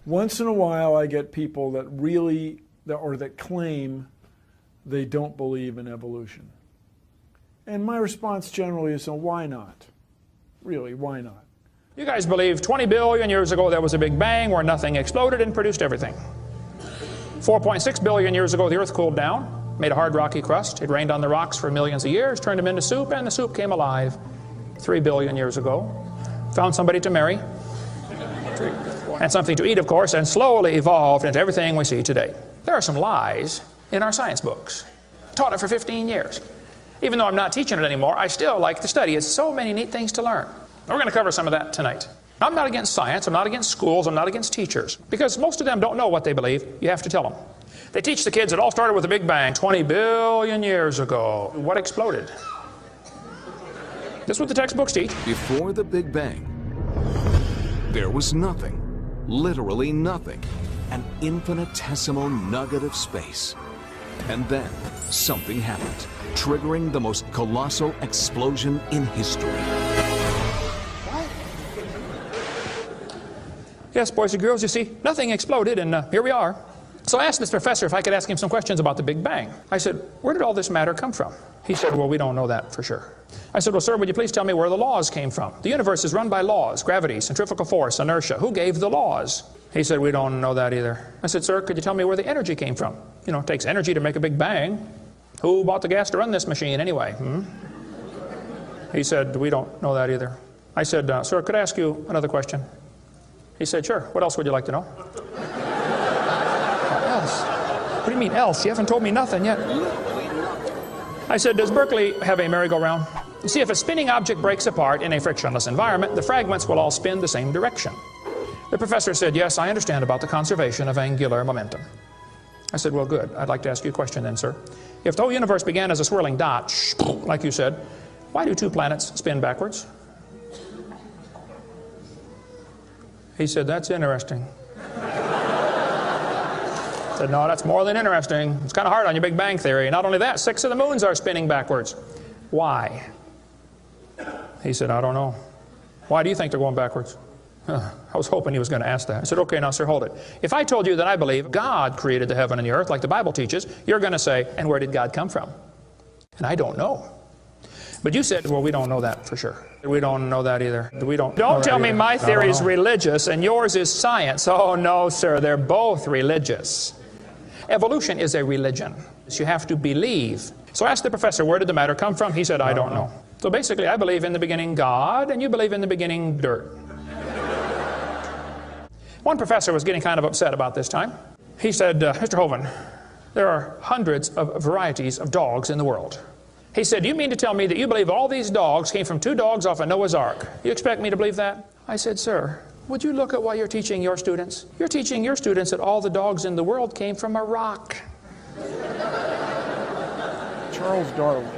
Once in a while I get people that that claim they don't believe in evolution. And my response generally is, why not? Really, why not? You guys believe 20 billion years ago there was a Big Bang where nothing exploded and produced everything. 4.6 billion years ago the Earth cooled down, made a hard rocky crust. It rained on the rocks for millions of years, turned them into soup, and the soup came alive 3 billion years ago. Found somebody to marry, and something to eat, of course, and slowly evolved into everything we see today. There are some lies in our science books. Taught it for 15 years. Even though I'm not teaching it anymore, I still like to study. It's so many neat things to learn. We're going to cover some of that tonight. I'm not against science, I'm not against schools, I'm not against teachers, because most of them don't know what they believe. You have to tell them. They teach the kids it all started with a Big Bang 20 billion years ago. What exploded? This is what the textbooks teach. Before the Big Bang, there was nothing, literally nothing, an infinitesimal nugget of space. And then something happened, triggering the most colossal explosion in history. Yes, boys and girls, you see, nothing exploded, and here we are. So I asked this professor if I could ask him some questions about the Big Bang. I said, where did all this matter come from? He said, well, we don't know that for sure. I said, well, sir, would you please tell me where the laws came from? The universe is run by laws, gravity, centrifugal force, inertia. Who gave the laws? He said, we don't know that either. I said, sir, could you tell me where the energy came from? You know, it takes energy to make a Big Bang. Who bought the gas to run this machine anyway? He said, we don't know that either. I said, sir, could I ask you another question? He said, sure. What else would you like to know? Else? What do you mean else? You haven't told me nothing yet. I said, does Berkeley have a merry-go-round? You see, if a spinning object breaks apart in a frictionless environment, the fragments will all spin the same direction. The professor said, yes, I understand about the conservation of angular momentum. I said, well, good. I'd like to ask you a question then, sir. If the whole universe began as a swirling dot, like you said, why do two planets spin backwards? He said, that's interesting. I said, no, that's more than interesting. It's kind of hard on your Big Bang theory. Not only that, 6 of the moons are spinning backwards. Why? He said, I don't know. Why do you think they're going backwards? I was hoping he was going to ask that. I said, okay, now, sir, hold it. If I told you that I believe God created the heaven and the earth like the Bible teaches, you're going to say, and where did God come from? And I don't know. But you said, well, we don't know that for sure. We don't know that either. Don't tell me my theory is religious and yours is science. Oh, no, sir, they're both religious. Evolution is a religion. You have to believe. So I asked the professor, where did the matter come from? He said, I don't know. So basically, I believe in the beginning God, and you believe in the beginning dirt. One professor was getting kind of upset about this time. He said, Mr. Hovind, there are hundreds of varieties of dogs in the world. He said, do you mean to tell me that you believe all these dogs came from 2 dogs off a Noah's Ark? You expect me to believe that? I said, sir, would you look at what you're teaching your students? You're teaching your students that all the dogs in the world came from a rock. Charles Darwin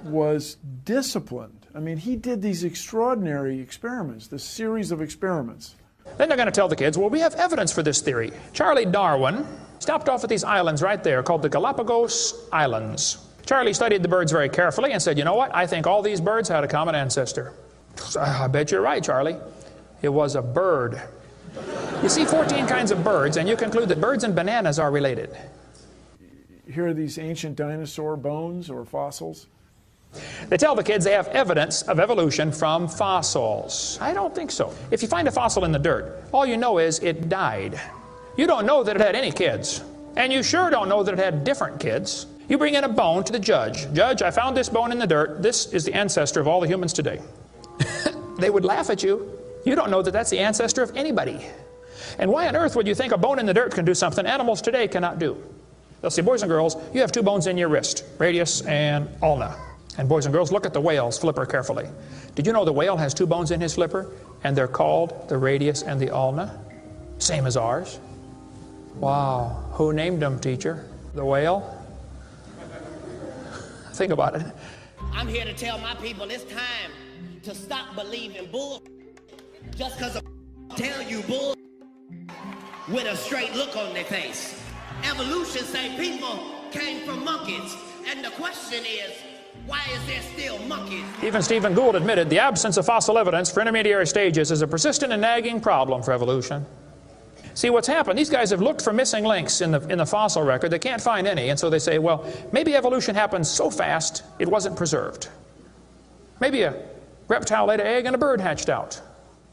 was disciplined. I mean, he did these extraordinary experiments, this series of experiments. Then they're going to tell the kids, well, we have evidence for this theory. Charlie Darwin stopped off at these islands right there called the Galapagos Islands. Charlie studied the birds very carefully and said, you know what? I think all these birds had a common ancestor. I bet you're right, Charlie. It was a bird. You see 14 kinds of birds, and you conclude that birds and bananas are related. Here are these ancient dinosaur bones or fossils. They tell the kids they have evidence of evolution from fossils. I don't think so. If you find a fossil in the dirt, all you know is it died. You don't know that it had any kids. And you sure don't know that it had different kids. You bring in a bone to the judge. Judge, I found this bone in the dirt. This is the ancestor of all the humans today. They would laugh at you. You don't know that that's the ancestor of anybody. And why on earth would you think a bone in the dirt can do something animals today cannot do? They'll say, boys and girls, you have 2 bones in your wrist, radius and ulna. And boys and girls, look at the whale's flipper carefully. Did you know the whale has 2 bones in his flipper? And they're called the radius and the ulna? Same as ours. Wow. Who named them, teacher? The whale? Think about it. I'm here to tell my people it's time to stop believing bull just because of tell you bull with a straight look on their face. Evolution say people came from monkeys, and the question is, why is there still monkeys? Even Stephen Gould admitted the absence of fossil evidence for intermediary stages is a persistent and nagging problem for evolution. See, what's happened, these guys have looked for missing links in the fossil record. They can't find any, and so they say, well, maybe evolution happened so fast it wasn't preserved. Maybe a reptile laid an egg and a bird hatched out.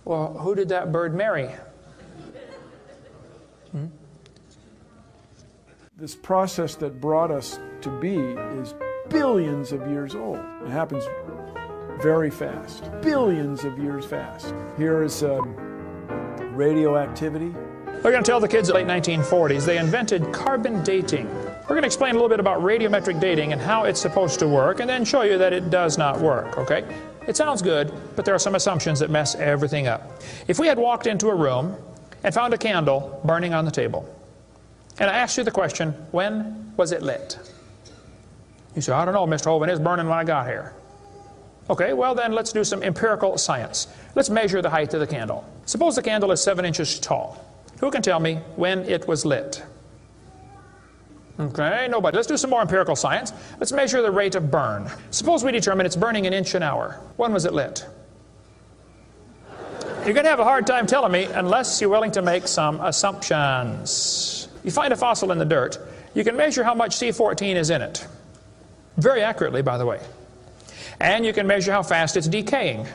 Well, who did that bird marry? This process that brought us to be is billions of years old. It happens very fast, billions of years fast. Here is radioactivity. They're going to tell the kids in the late 1940s they invented carbon dating. We're going to explain a little bit about radiometric dating and how it's supposed to work, and then show you that it does not work, okay? It sounds good, but there are some assumptions that mess everything up. If we had walked into a room and found a candle burning on the table, and I asked you the question, when was it lit? You say, I don't know, Mr. Hovind, it's burning when I got here. Okay, well then let's do some empirical science. Let's measure the height of the candle. Suppose the candle is 7 inches tall. Who can tell me when it was lit? Okay, nobody. Let's do some more empirical science. Let's measure the rate of burn. Suppose we determine it's burning 1 inch an hour. When was it lit? You're going to have a hard time telling me unless you're willing to make some assumptions. You find a fossil in the dirt, you can measure how much C14 is in it. Very accurately, by the way. And you can measure how fast it's decaying.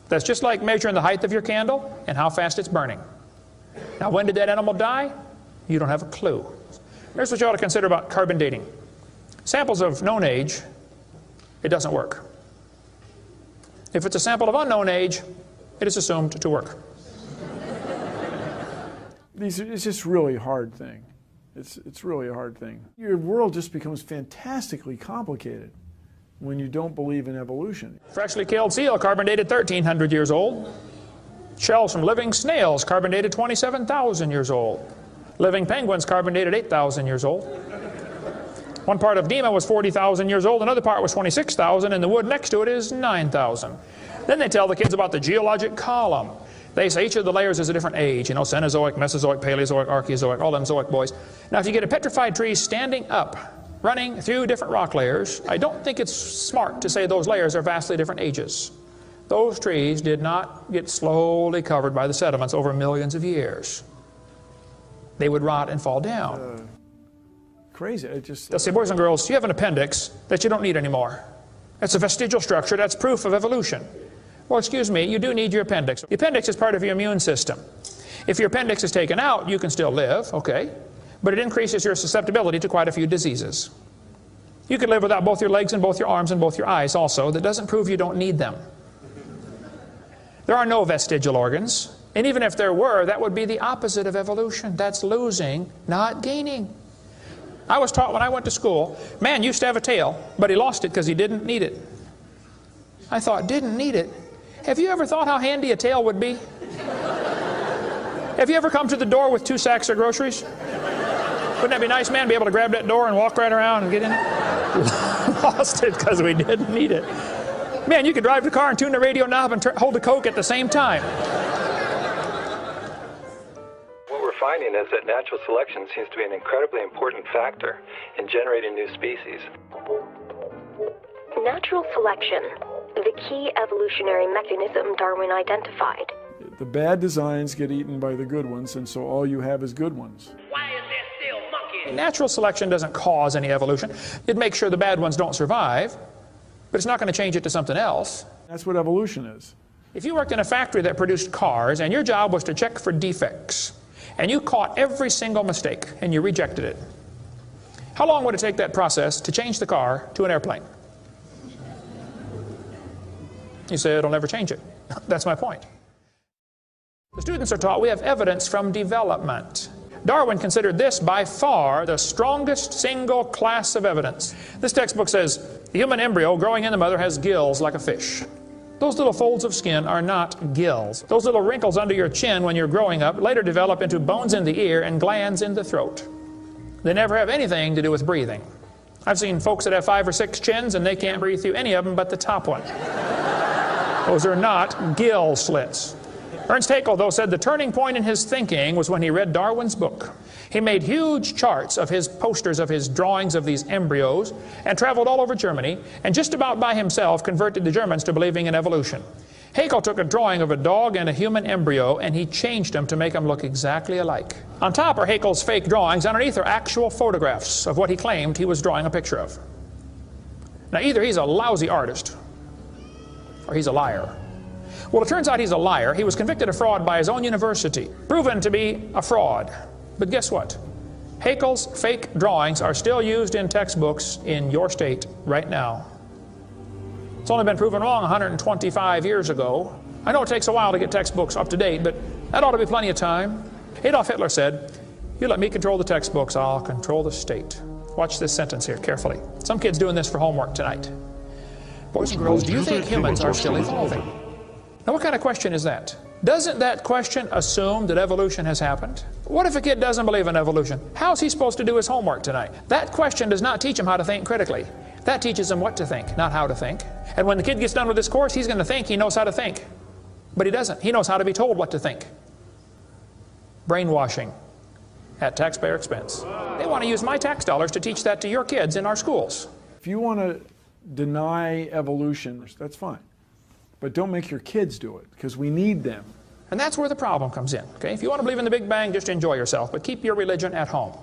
That's just like measuring the height of your candle and how fast it's burning. Now, when did that animal die? You don't have a clue. Here's what you ought to consider about carbon dating. Samples of known age, it doesn't work. If it's a sample of unknown age, it is assumed to work. It's just really a hard thing. It's really a hard thing. Your world just becomes fantastically complicated when you don't believe in evolution. Freshly killed seal, carbon dated 1,300 years old. Shells from living snails, carbon dated 27,000 years old. Living penguins, carbon dated 8,000 years old. One part of Dima was 40,000 years old, another part was 26,000, and the wood next to it is 9,000. Then they tell the kids about the geologic column. They say each of the layers is a different age, you know, Cenozoic, Mesozoic, Paleozoic, Archaeozoic, all them zoic boys. Now, if you get a petrified tree standing up, running through different rock layers, I don't think it's smart to say those layers are vastly different ages. Those trees did not get slowly covered by the sediments over millions of years. They would rot and fall down. Crazy. They'll say, boys and girls, you have an appendix that you don't need anymore. That's a vestigial structure. That's proof of evolution. Well, excuse me, you do need your appendix. The appendix is part of your immune system. If your appendix is taken out, you can still live, okay? But it increases your susceptibility to quite a few diseases. You could live without both your legs and both your arms and both your eyes also. That doesn't prove you don't need them. There are no vestigial organs. And even if there were, that would be the opposite of evolution. That's losing, not gaining. I was taught when I went to school, man used to have a tail, but he lost it because he didn't need it. I thought, didn't need it? Have you ever thought how handy a tail would be? Have you ever come to the door with 2 sacks of groceries? Wouldn't that be nice, man? Be able to grab that door and walk right around and get in it? Lost it because we didn't need it. Man, you could drive the car and tune the radio knob and hold a Coke at the same time. What we're finding is that natural selection seems to be an incredibly important factor in generating new species. Natural selection, the key evolutionary mechanism Darwin identified. The bad designs get eaten by the good ones, and so all you have is good ones. Why is there still monkeys? Natural selection doesn't cause any evolution. It makes sure the bad ones don't survive, but it's not going to change it to something else. That's what evolution is. If you worked in a factory that produced cars and your job was to check for defects, and you caught every single mistake and you rejected it, how long would it take that process to change the car to an airplane? You say it'll never change it. That's my point. The students are taught we have evidence from development. Darwin considered this by far the strongest single class of evidence. This textbook says the human embryo growing in the mother has gills like a fish. Those little folds of skin are not gills. Those little wrinkles under your chin when you're growing up later develop into bones in the ear and glands in the throat. They never have anything to do with breathing. I've seen folks that have 5 or 6 chins and they can't breathe through any of them but the top one. Those are not gill slits. Ernst Haeckel, though, said the turning point in his thinking was when he read Darwin's book. He made huge charts of his posters of his drawings of these embryos and traveled all over Germany and just about by himself converted the Germans to believing in evolution. Haeckel took a drawing of a dog and a human embryo and he changed them to make them look exactly alike. On top are Haeckel's fake drawings. Underneath are actual photographs of what he claimed he was drawing a picture of. Now either he's a lousy artist or he's a liar. Well, it turns out he's a liar. He was convicted of fraud by his own university, proven to be a fraud. But guess what? Haeckel's fake drawings are still used in textbooks in your state right now. It's only been proven wrong 125 years ago. I know it takes a while to get textbooks up to date, but that ought to be plenty of time. Adolf Hitler said, "You let me control the textbooks, I'll control the state." Watch this sentence here carefully. Some kids doing this for homework tonight. Boys and girls, do you think humans are still evolving? Now what kind of question is that? Doesn't that question assume that evolution has happened? What if a kid doesn't believe in evolution? How's he supposed to do his homework tonight? That question does not teach him how to think critically. That teaches him what to think, not how to think. And when the kid gets done with this course, he's going to think he knows how to think. But he doesn't. He knows how to be told what to think. Brainwashing at taxpayer expense. They want to use my tax dollars to teach that to your kids in our schools. If you want to deny evolution, that's fine. But don't make your kids do it, because we need them. And that's where the problem comes in. Okay? If you want to believe in the Big Bang, just enjoy yourself, but keep your religion at home.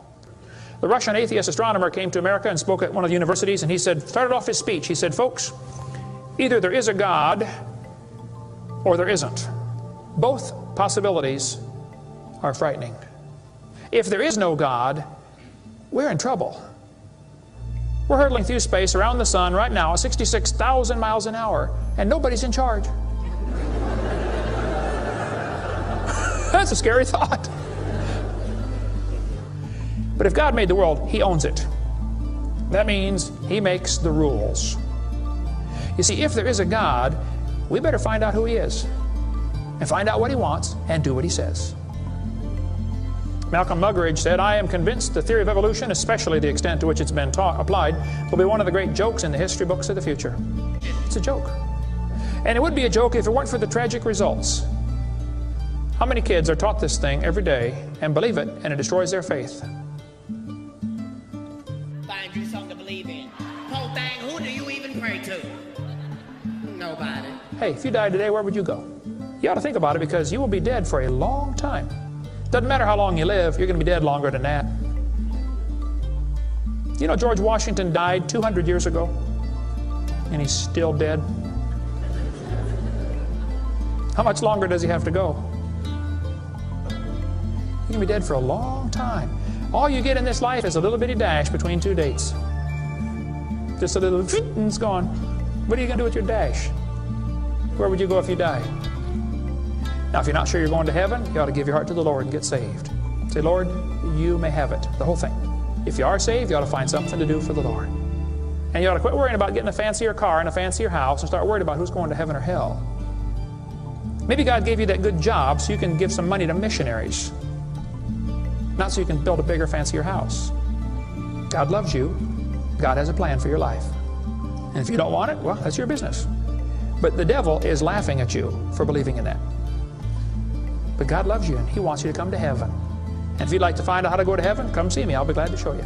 The Russian atheist astronomer came to America and spoke at one of the universities, and he said, started off his speech, he said, "Folks, either there is a God or there isn't. Both possibilities are frightening. If there is no God, we're in trouble. We're hurtling through space around the sun right now at 66,000 miles an hour, and nobody's in charge." That's a scary thought. But if God made the world, He owns it. That means He makes the rules. You see, if there is a God, we better find out who He is, and find out what He wants, and do what He says. Malcolm Muggeridge said, "I am convinced the theory of evolution, especially the extent to which it's been applied, will be one of the great jokes in the history books of the future." It's a joke. And it would be a joke if it weren't for the tragic results. How many kids are taught this thing every day and believe it, and it destroys their faith? Find you something to believe in. Whole thing, who do you even pray to? Nobody. Hey, if you died today, where would you go? You ought to think about it, because you will be dead for a long time. Doesn't matter how long you live, you're going to be dead longer than that. You know, George Washington died 200 years ago, and he's still dead. How much longer does he have to go? You're going to be dead for a long time. All you get in this life is a little bitty dash between two dates. Just a little, and it's gone. What are you going to do with your dash? Where would you go if you died? Now, if you're not sure you're going to heaven, you ought to give your heart to the Lord and get saved. Say, "Lord, you may have it," the whole thing. If you are saved, you ought to find something to do for the Lord. And you ought to quit worrying about getting a fancier car and a fancier house and start worrying about who's going to heaven or hell. Maybe God gave you that good job so you can give some money to missionaries, not so you can build a bigger, fancier house. God loves you. God has a plan for your life. And if you don't want it, well, that's your business. But the devil is laughing at you for believing in that. But God loves you, and He wants you to come to heaven. And if you'd like to find out how to go to heaven, come see me. I'll be glad to show you.